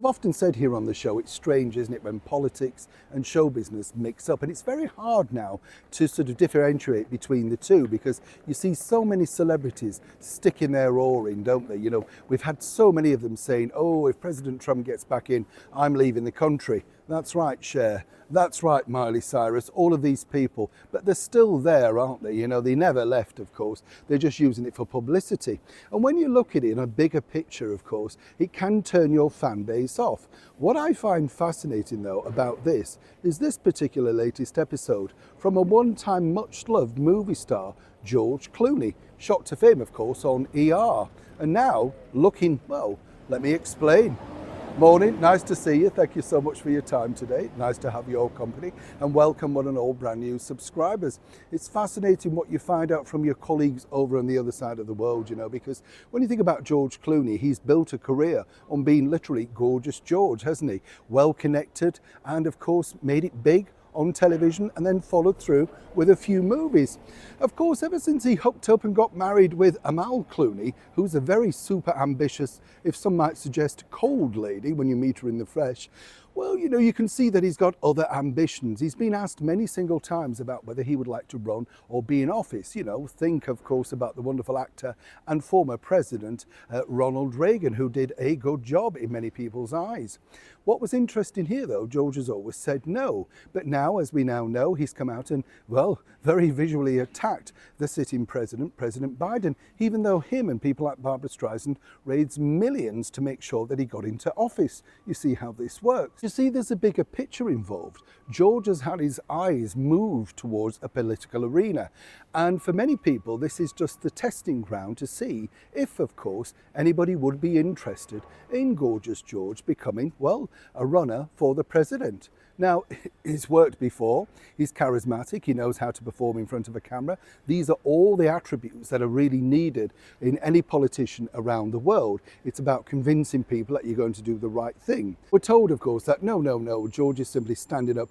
I've often said here on the show, it's strange, isn't it, when politics and show business mix up. And it's very hard now to sort of differentiate between the two because you see so many celebrities sticking their oar in, don't they? You know, we've had so many of them saying, oh, if President Trump gets back in, I'm leaving the country. That's right, Cher. That's right, Miley Cyrus, all of these people. But they're still there, aren't they? You know, they never left, of course. They're just using it for publicity. And when you look at it in a bigger picture, of course, it can turn your fan base off. What I find fascinating, though, about this is this particular latest episode from a one-time much-loved movie star, George Clooney, shot to fame, of course, on ER. And now looking, well, let me explain. Morning, nice to see you. Thank you so much for your time today. Nice to have your company and welcome one and all brand new subscribers. It's fascinating what you find out from your colleagues over on the other side of the world, you know, because when you think about George Clooney, he's built a career on being literally gorgeous George, hasn't he? Well connected and of course made it big on television and then followed through with a few movies. Of course, ever since he hooked up and got married with Amal Clooney, who's a very super ambitious, if some might suggest, cold lady when you meet her in the flesh, well, you know, you can see that he's got other ambitions. He's been asked many single times about whether he would like to run or be in office. You know, think, of course, about the wonderful actor and former president, Ronald Reagan, who did a good job in many people's eyes. What was interesting here, though, George has always said no. But now, as we now know, he's come out and, well, very visually attacked the sitting president, President Biden, even though him and people like Barbara Streisand raised millions to make sure that he got into office. You see how this works. You see, there's a bigger picture involved. George has had his eyes moved towards a political arena. And for many people, this is just the testing ground to see if, of course, anybody would be interested in gorgeous George becoming, well, a runner for the president. Now, he's worked before, he's charismatic, he knows how to perform in front of a camera. These are all the attributes that are really needed in any politician around the world. It's about convincing people that you're going to do the right thing. We're told, of course, that no, George is simply standing up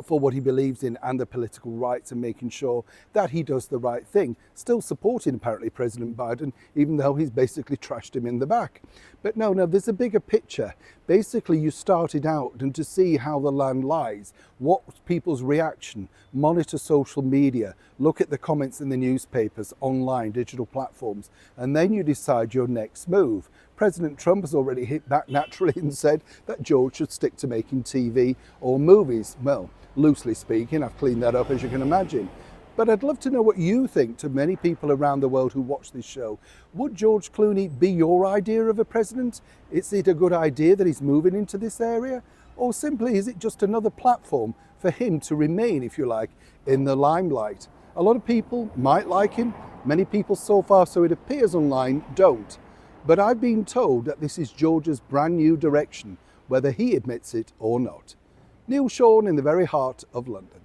for what he believes in and the political rights and making sure that he does the right thing. Still supporting, apparently, President Biden, even though he's basically trashed him in the back. But no, there's a bigger picture. Basically, you started out and to see how the land lies, what people's reaction, monitor social media, look at the comments in the newspapers, online, digital platforms, and then you decide your next move. President Trump has already hit back naturally and said that George should stick to making TV or movies. Well, loosely speaking, I've cleaned that up, as you can imagine. But I'd love to know what you think to many people around the world who watch this show. Would George Clooney be your idea of a president? Is it a good idea that he's moving into this area? Or simply is it just another platform for him to remain, if you like, in the limelight? A lot of people might like him. Many people so far, so it appears online, don't. But I've been told that this is George's brand new direction, whether he admits it or not. Neil Sean in the very heart of London.